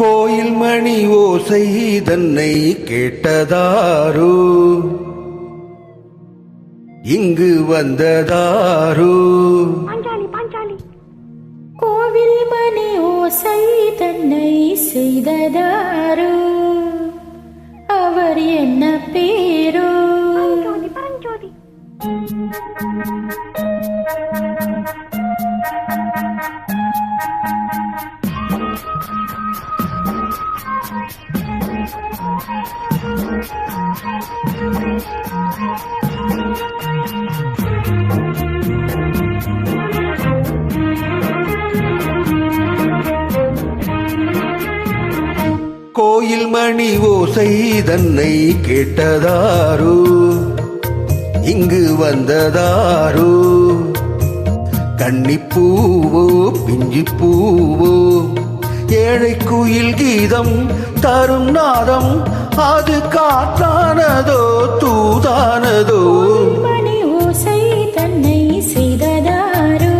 கோயில் மணி ஓசை தன்னை கேட்டதாரோ, இங்கு வந்ததாரோ. பாஞ்சாலி பாஞ்சாலி. கோவில் மணி ஓசை தன்னை செய்ததாரோ, அவர் என்ன பேரோ? பரஞ்சோதி. கோயில் மணி ஓசை தன்னை கேட்டதாரோ, இங்கு வந்ததாரோ. கன்னிப்பூவோ பிஞ்சு பூவோ, ஏழை குயில் கீதம் தரும் நாதம், அது காத்தானதோ தூதானதோ. மணி ஓசை தன்னை செய்ததாரோ,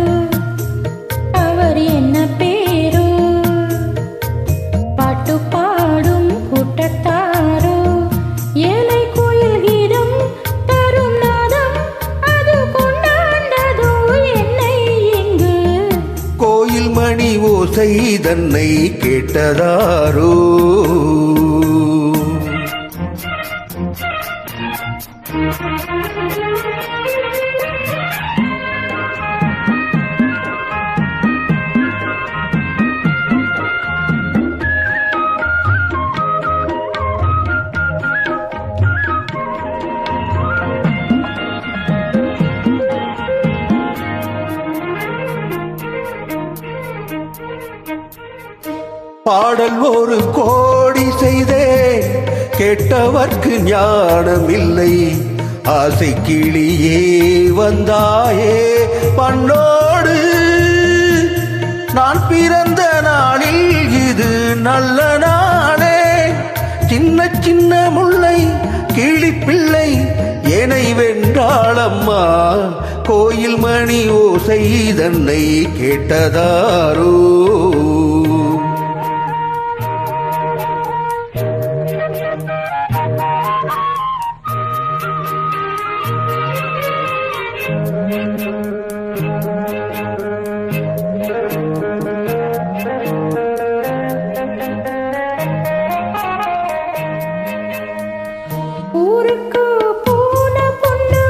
அவர் என்ன பேரோ? பாட்டு பாடும் கூட்டத்தாரோ, ஏழை கோயில் கீதம் தரும் நாதம், அது கொண்டாண்டதோ என்னை இங்கு. கோயில் மணி ஓசை தன்னை கேட்டதாரோ. பாடல் ஒரு கோடி செய்தே, கேட்டவர்க்கு ஞானம் இல்லை. ஆசை கிளியே வந்தாயே பண்ணோடு, நான் பிறந்த நாளில் இது நல்ல நாளே. சின்ன சின்ன முல்லை கிளிப்பிள்ளை என்னை வென்றாளம்மா, கோயில் மணி ஓசை தன்னை கேட்டதாரோ. ஊருக்கு போன பொண்ணு,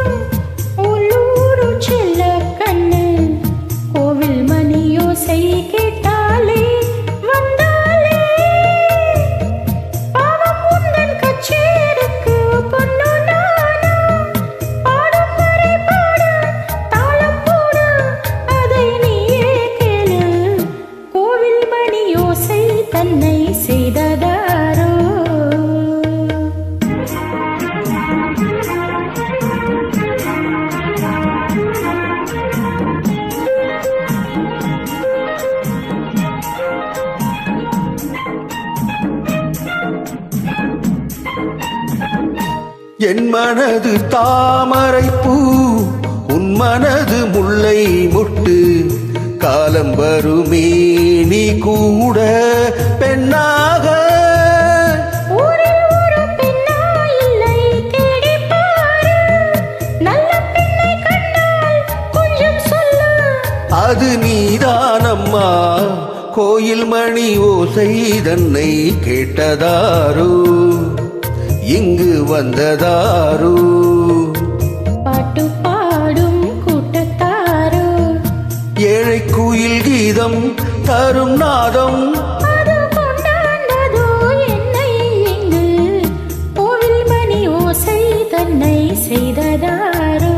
உள்ளூரு செல்ல கண்ணு, கோவில் மணி ஓசை கேட்டாலே வந்தாலே. பாவம் உந்தன் கச்சேருக்கு பொண்ணு நானா, பாடும் வரை பாடு தாளம் போடு, அதை நீயே கேளு. கோவில் மணி ஓசை தன்னை செய்ததாரோ. என் மனது தாமரை பூ, உன் மனது முல்லை முட்டு. காலம் வருமே நீ கூட பெண்ணாக, ஊரில் ஒரு பெண்ணா இல்லை தேடிப் பாரு, நல்ல பெண்ணை கண்டால் கொஞ்சம் சொல்லு. அது நீதானம்மா, கோயில் மணி ஓசை தன்னை கேட்டதாரோ, இங்கு வந்ததாரோ. பாட்டு பாடும் கூட்டத்தாரோ, ஏழை குயில் கீதம் தரும் நாதம், அது கொண்டாண்டதோ என்னை இங்கு. கோவில் மணி ஓசை தன்னை செய்ததாரோ.